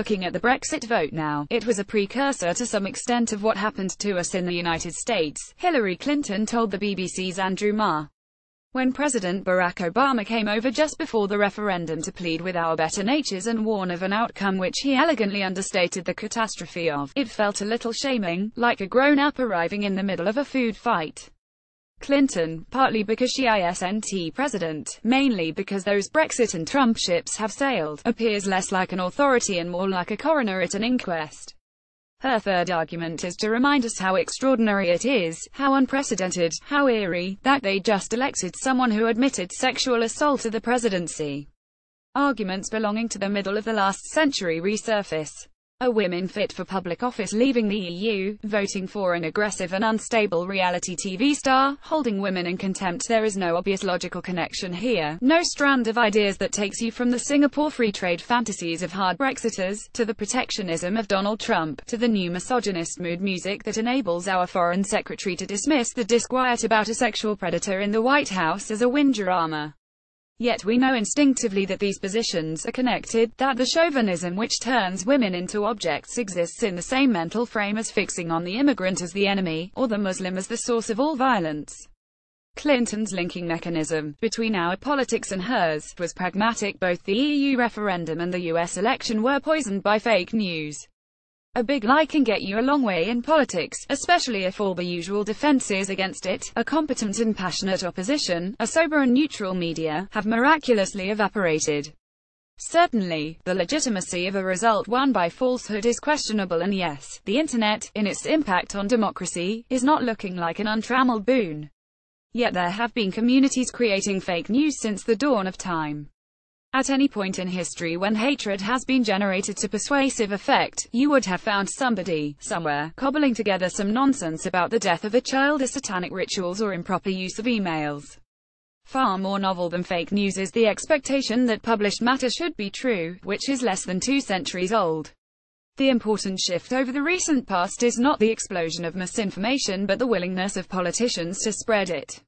Looking at the Brexit vote now, it was a precursor to some extent of what happened to us in the United States, Hillary Clinton told the BBC's Andrew Marr. When President Barack Obama came over just before the referendum to plead with our better natures and warn of an outcome which he elegantly understated the catastrophe of, it felt a little shaming, like a grown-up arriving in the middle of a food fight. Clinton, partly because she isn't president, mainly because those Brexit and Trump ships have sailed, appears less like an authority and more like a coroner at an inquest. Her third argument is to remind us how extraordinary it is, how unprecedented, how eerie, that they just elected someone who admitted sexual assault to the presidency. Arguments belonging to the middle of the last century resurface. A woman fit for public office leaving the EU, voting for an aggressive and unstable reality TV star, holding women in contempt. There is no obvious logical connection here, no strand of ideas that takes you from the Singapore free trade fantasies of hard Brexiters, to the protectionism of Donald Trump, to the new misogynist mood music that enables our foreign secretary to dismiss the disquiet about a sexual predator in the White House as a windjammer. Yet we know instinctively that these positions are connected, that the chauvinism which turns women into objects exists in the same mental frame as fixing on the immigrant as the enemy, or the Muslim as the source of all violence. Clinton's linking mechanism between our politics and hers was pragmatic. Both the EU referendum and the US election were poisoned by fake news. A big lie can get you a long way in politics, especially if all the usual defenses against it, a competent and passionate opposition, a sober and neutral media, have miraculously evaporated. Certainly, the legitimacy of a result won by falsehood is questionable, and yes, the internet, in its impact on democracy, is not looking like an untrammeled boon. Yet there have been communities creating fake news since the dawn of time. At any point in history when hatred has been generated to persuasive effect, you would have found somebody, somewhere, cobbling together some nonsense about the death of a child or satanic rituals or improper use of emails. Far more novel than fake news is the expectation that published matter should be true, which is less than 2 centuries old. The important shift over the recent past is not the explosion of misinformation but the willingness of politicians to spread it.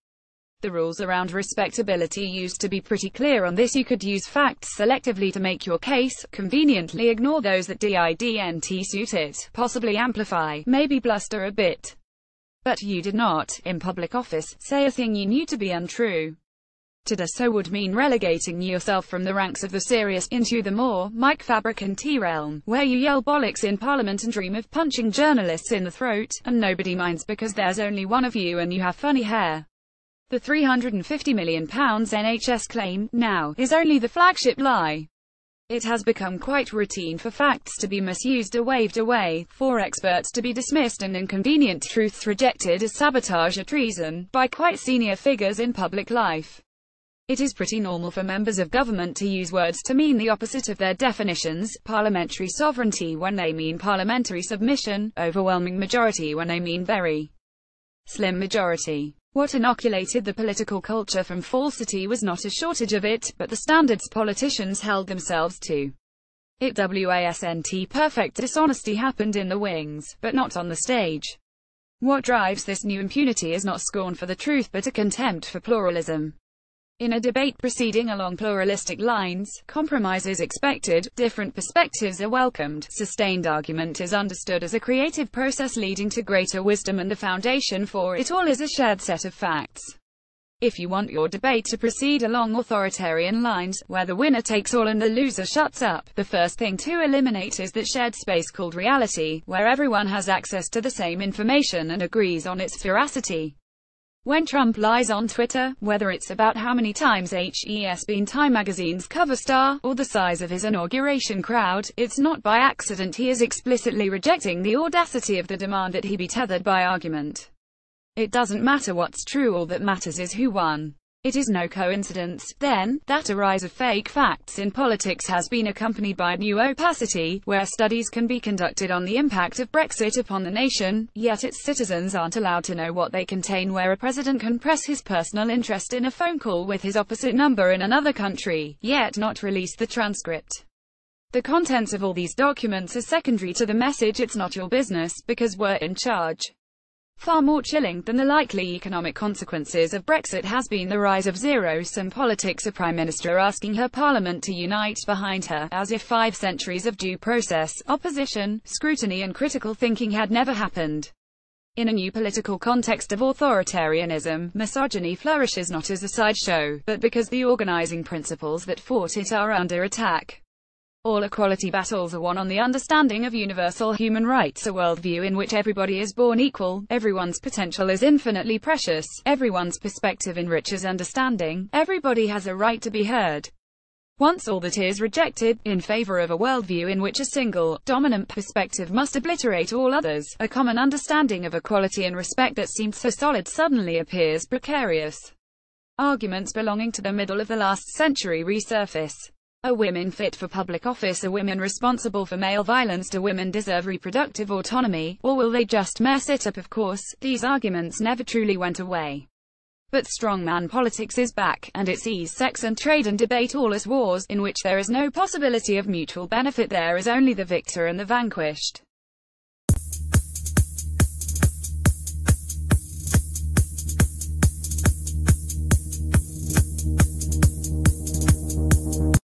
The rules around respectability used to be pretty clear on this. You could use facts selectively to make your case, conveniently ignore those that didn't suit it, possibly amplify, maybe bluster a bit. But you did not, in public office, say a thing you knew to be untrue. To do so would mean relegating yourself from the ranks of the serious, into the more, Mike Fabricant realm, where you yell bollocks in Parliament and dream of punching journalists in the throat, and nobody minds because there's only one of you and you have funny hair. The £350 million NHS claim, now, is only the flagship lie. It has become quite routine for facts to be misused or waved away, for experts to be dismissed and inconvenient truths rejected as sabotage or treason, by quite senior figures in public life. It is pretty normal for members of government to use words to mean the opposite of their definitions: parliamentary sovereignty when they mean parliamentary submission, overwhelming majority when they mean very slim majority. What inoculated the political culture from falsity was not a shortage of it, but the standards politicians held themselves to. It wasn't perfect. Dishonesty happened in the wings, but not on the stage. What drives this new impunity is not scorn for the truth but a contempt for pluralism. In a debate proceeding along pluralistic lines, compromise is expected, different perspectives are welcomed, sustained argument is understood as a creative process leading to greater wisdom, and the foundation for it all is a shared set of facts. If you want your debate to proceed along authoritarian lines, where the winner takes all and the loser shuts up, the first thing to eliminate is that shared space called reality, where everyone has access to the same information and agrees on its veracity. When Trump lies on Twitter, whether it's about how many times he's been Time magazine's cover star, or the size of his inauguration crowd, it's not by accident. He is explicitly rejecting the audacity of the demand that he be tethered by argument. It doesn't matter what's true, all that matters is who won. It is no coincidence, then, that a rise of fake facts in politics has been accompanied by new opacity, where studies can be conducted on the impact of Brexit upon the nation, yet its citizens aren't allowed to know what they contain, where a president can press his personal interest in a phone call with his opposite number in another country, yet not release the transcript. The contents of all these documents are secondary to the message "it's not your business, because we're in charge." Far more chilling than the likely economic consequences of Brexit has been the rise of zero-sum politics, a Prime Minister asking her Parliament to unite behind her, as if 5 centuries of due process, opposition, scrutiny and critical thinking had never happened. In a new political context of authoritarianism, misogyny flourishes not as a sideshow, but because the organizing principles that fought it are under attack. All equality battles are won on the understanding of universal human rights, a worldview in which everybody is born equal, everyone's potential is infinitely precious, everyone's perspective enriches understanding, everybody has a right to be heard. Once all that is rejected, in favor of a worldview in which a single, dominant perspective must obliterate all others, a common understanding of equality and respect that seemed so solid suddenly appears precarious. Arguments belonging to the middle of the last century resurface. Are women fit for public office? Are women responsible for male violence? Do women deserve reproductive autonomy? Or will they just mess it up? Of course, these arguments never truly went away. But strongman politics is back, and it sees sex and trade and debate all as wars, in which there is no possibility of mutual benefit. There is only the victor and the vanquished.